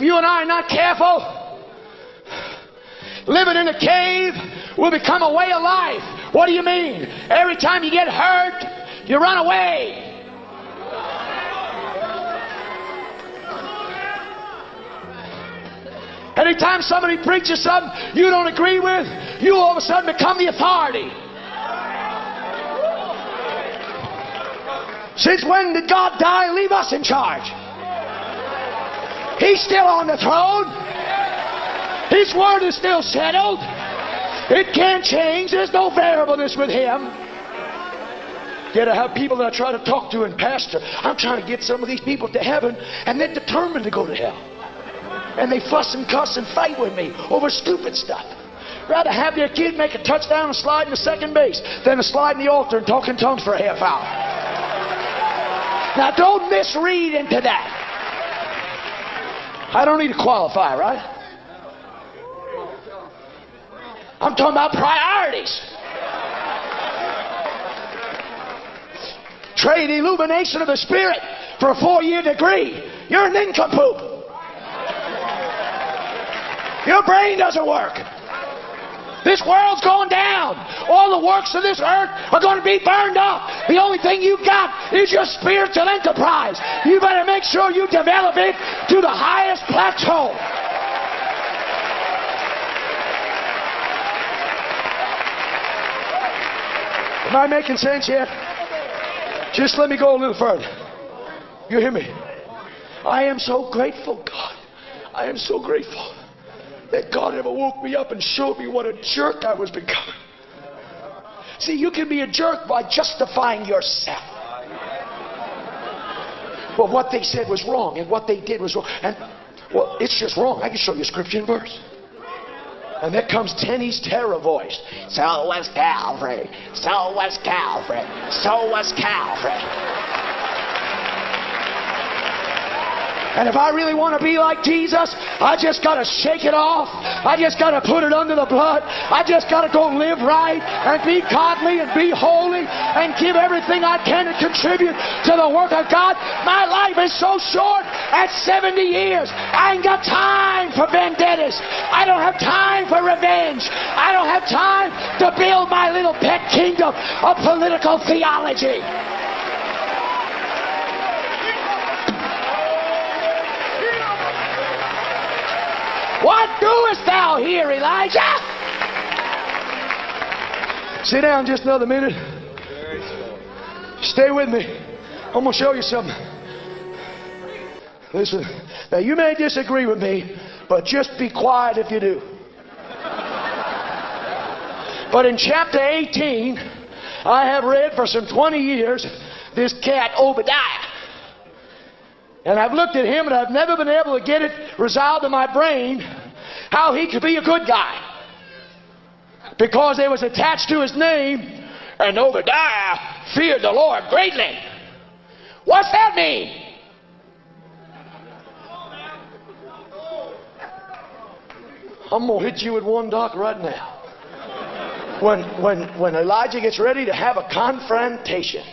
You and I are not careful, living in a cave will become a way of life. What do you mean? Every time you get hurt, you run away. Anytime somebody preaches something you don't agree with, you all of a sudden become the authority. Since when did God die and leave us in charge? He's still on the throne. His word is still settled. It can't change. There's no variableness with Him. Yet I have people that I try to talk to and pastor. I'm trying to get some of these people to heaven, and they're determined to go to hell. And they fuss and cuss and fight with me over stupid stuff. Rather have their kid make a touchdown and slide into second base than to slide in the altar and talk in tongues for a half hour. Now don't misread into that. I don't need to qualify, right? I'm talking about priorities. Trade illumination of the Spirit for a 4-year degree. You're an nincompoop. Your brain doesn't work. This world's going down. All the works of this earth are going to be burned up. The only thing you got is your spiritual enterprise. You better make sure you develop it to the highest plateau. Am I making sense yet? Just let me go a little further. You hear me? I am so grateful, God. I am so grateful that God ever woke me up and showed me what a jerk I was becoming. See, you can be a jerk by justifying yourself. Well, what they said was wrong, and what they did was wrong. And, well, it's just wrong. I can show you scripture and verse. And there comes Tenny's terror voice. So was Calvary. So was Calvary. So was Calvary. And if I really want to be like Jesus, I just got to shake it off. I just got to put it under the blood. I just got to go live right and be godly and be holy and give everything I can to contribute to the work of God. My life is so short at 70 years. I ain't got time for vendettas. I don't have time for revenge. I don't have time to build my little pet kingdom of political theology. What doest thou here, Elijah? Sit down just another minute. Stay with me. I'm going to show you something. Listen. Now, you may disagree with me, but just be quiet if you do. But in chapter 18, I have read for some 20 years this cat, Obadiah. And I've looked at him and I've never been able to get it resolved in my brain how he could be a good guy. Because there was attached to his name, and Obadiah feared the Lord greatly. What's that mean? I'm going to hit you with one, Doc, right now. When Elijah gets ready to have a confrontation,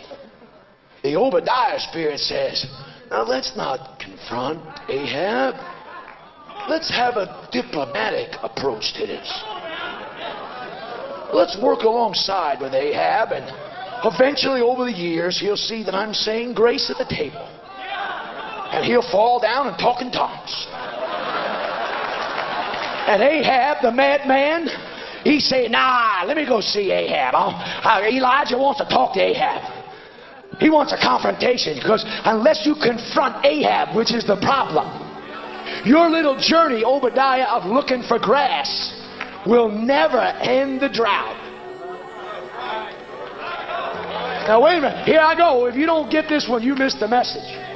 the Obadiah spirit says, now let's not confront Ahab. Let's have a diplomatic approach to this. Let's work alongside with Ahab, and eventually over the years he'll see that I'm saying grace at the table. And he'll fall down and talk in tongues. And Ahab, the madman, he say, nah, let me go see Ahab. Elijah wants to talk to Ahab. He wants a confrontation, because unless you confront Ahab, which is the problem, your little journey, Obadiah, of looking for grass will never end the drought. Now wait a minute, here I go. If you don't get this one, you missed the message.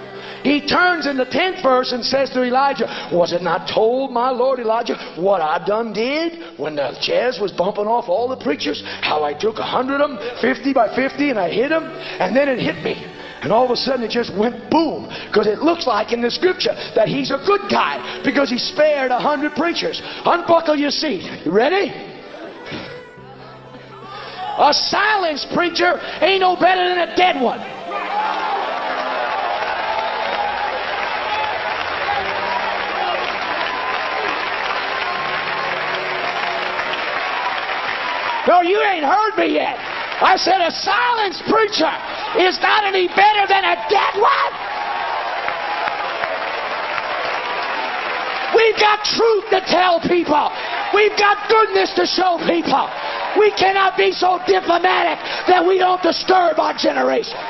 He turns in the 10th verse and says to Elijah, was it not told, my Lord Elijah, what I done did when the jazz was bumping off all the preachers? How I took 100 of them, 50 by 50, and I hit them, and then it hit me. And all of a sudden it just went boom. Because it looks like in the scripture that he's a good guy because he spared 100 preachers. Unbuckle your seat. You ready? A silenced preacher ain't no better than a dead one. No, you ain't heard me yet. I said a silenced preacher is not any better than a dead one. We've got truth to tell people. We've got goodness to show people. We cannot be so diplomatic that we don't disturb our generation.